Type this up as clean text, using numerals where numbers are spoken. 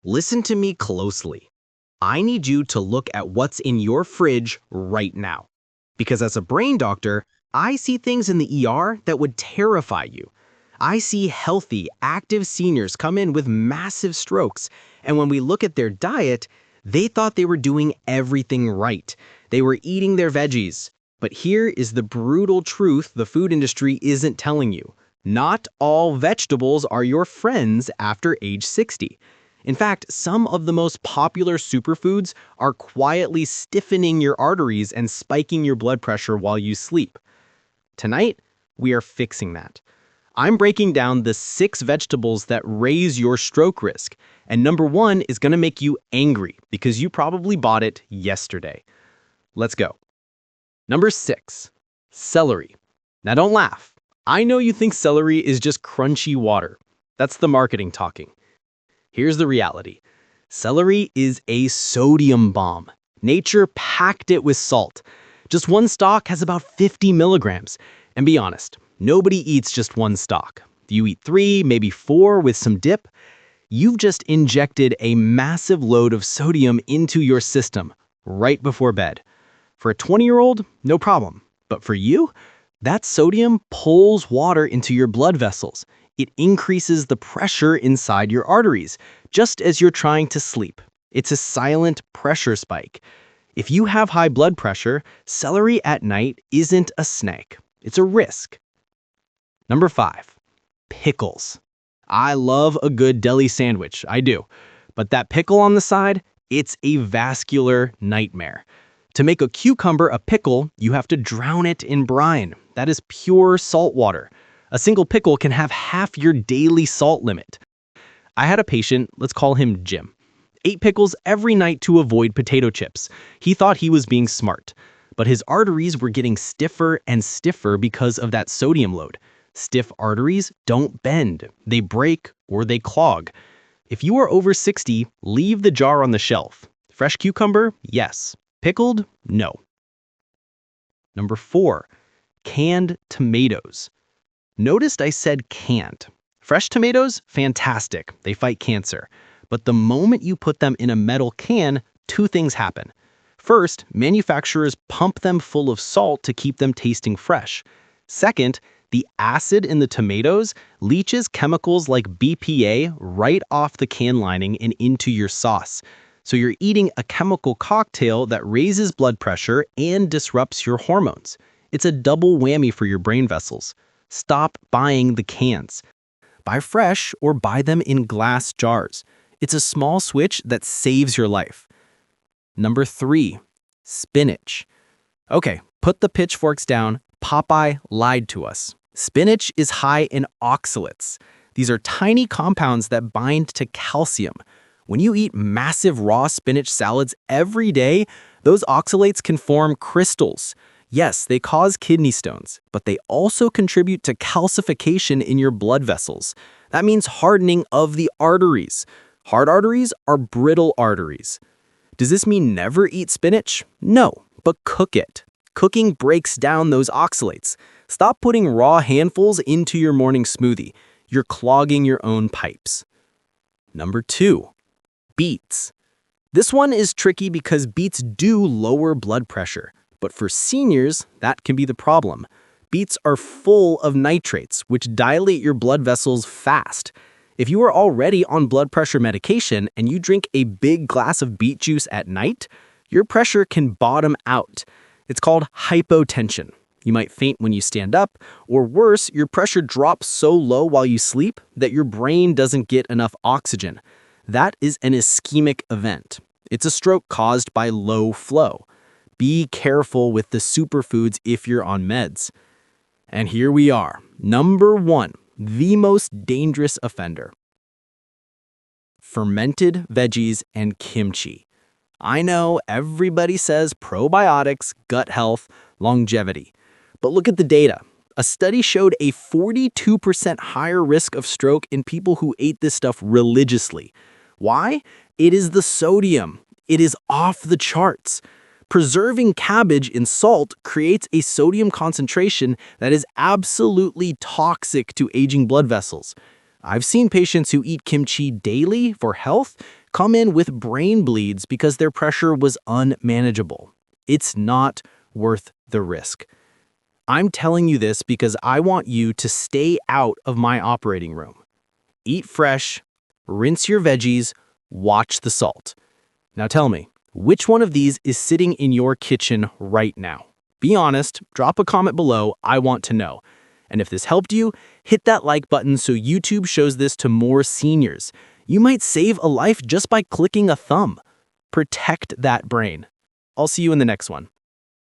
Listen to me closely. I need you to look at what's in your fridge right now. Because as a brain doctor, I see things in the ER that would terrify you. I see healthy, active seniors come in with massive strokes, and when we look at their diet, they thought they were doing everything right. They were eating their veggies. But here is the brutal truth the food industry isn't telling you. Not all vegetables are your friends after age 60. In fact, some of the most popular superfoods are quietly stiffening your arteries and spiking your blood pressure while you sleep. Tonight, we are fixing that. I'm breaking down the 6 vegetables that raise your stroke risk, and number 1 is going to make you angry because you probably bought it yesterday. Let's go. Number 6, celery. Now don't laugh. I know you think celery is just crunchy water. That's the marketing talking. Here's the reality. Celery is a sodium bomb. Nature packed it with salt. Just one stalk has about 50 milligrams. And be honest, nobody eats just one stalk. You eat 3, maybe 4 with some dip. You've just injected a massive load of sodium into your system right before bed. For a 20-year-old, no problem. But for you, that sodium pulls water into your blood vessels. It increases the pressure inside your arteries, just as you're trying to sleep. It's a silent pressure spike. If you have high blood pressure, celery at night isn't a snack. It's a risk. Number 5, pickles. I love a good deli sandwich, I do. But that pickle on the side, it's a vascular nightmare. To make a cucumber a pickle, you have to drown it in brine. That is pure salt water. A single pickle can have half your daily salt limit. I had a patient, let's call him Jim, ate pickles every night to avoid potato chips. He thought he was being smart, but his arteries were getting stiffer and stiffer because of that sodium load. Stiff arteries don't bend, they break or they clog. If you are over 60, leave the jar on the shelf. Fresh cucumber, yes. Pickled, no. Number 4, canned tomatoes. Noticed I said canned. Fresh tomatoes, fantastic. They fight cancer. But the moment you put them in a metal can, 2 things happen. First, manufacturers pump them full of salt to keep them tasting fresh. Second, the acid in the tomatoes leaches chemicals like BPA right off the can lining and into your sauce. So you're eating a chemical cocktail that raises blood pressure and disrupts your hormones. It's a double whammy for your brain vessels. Stop buying the cans. Buy fresh or buy them in glass jars. It's a small switch that saves your life. Number 3, spinach. Okay, put the pitchforks down. Popeye lied to us. Spinach is high in oxalates. These are tiny compounds that bind to calcium. When you eat massive raw spinach salads every day, those oxalates can form crystals. Yes, they cause kidney stones, but they also contribute to calcification in your blood vessels. That means hardening of the arteries. Hard arteries are brittle arteries. Does this mean never eat spinach? No, but cook it. Cooking breaks down those oxalates. Stop putting raw handfuls into your morning smoothie. You're clogging your own pipes. Number 2, beets. This one is tricky because beets do lower blood pressure. But for seniors, that can be the problem. Beets are full of nitrates, which dilate your blood vessels fast. If you are already on blood pressure medication and you drink a big glass of beet juice at night, your pressure can bottom out. It's called hypotension. You might faint when you stand up, or worse, your pressure drops so low while you sleep that your brain doesn't get enough oxygen. That is an ischemic event. It's a stroke caused by low flow. Be careful with the superfoods if you're on meds. And here we are. Number 1, the most dangerous offender. Fermented veggies and kimchi. I know everybody says probiotics, gut health, longevity. But look at the data. A study showed a 42% higher risk of stroke in people who ate this stuff religiously. Why? It is the sodium. It is off the charts. Preserving cabbage in salt creates a sodium concentration that is absolutely toxic to aging blood vessels. I've seen patients who eat kimchi daily for health come in with brain bleeds because their pressure was unmanageable. It's not worth the risk. I'm telling you this because I want you to stay out of my operating room. Eat fresh, rinse your veggies, watch the salt. Now tell me, which one of these is sitting in your kitchen right now? Be honest, drop a comment below, I want to know. And if this helped you, hit that like button so YouTube shows this to more seniors. You might save a life just by clicking a thumb. Protect that brain. I'll see you in the next one.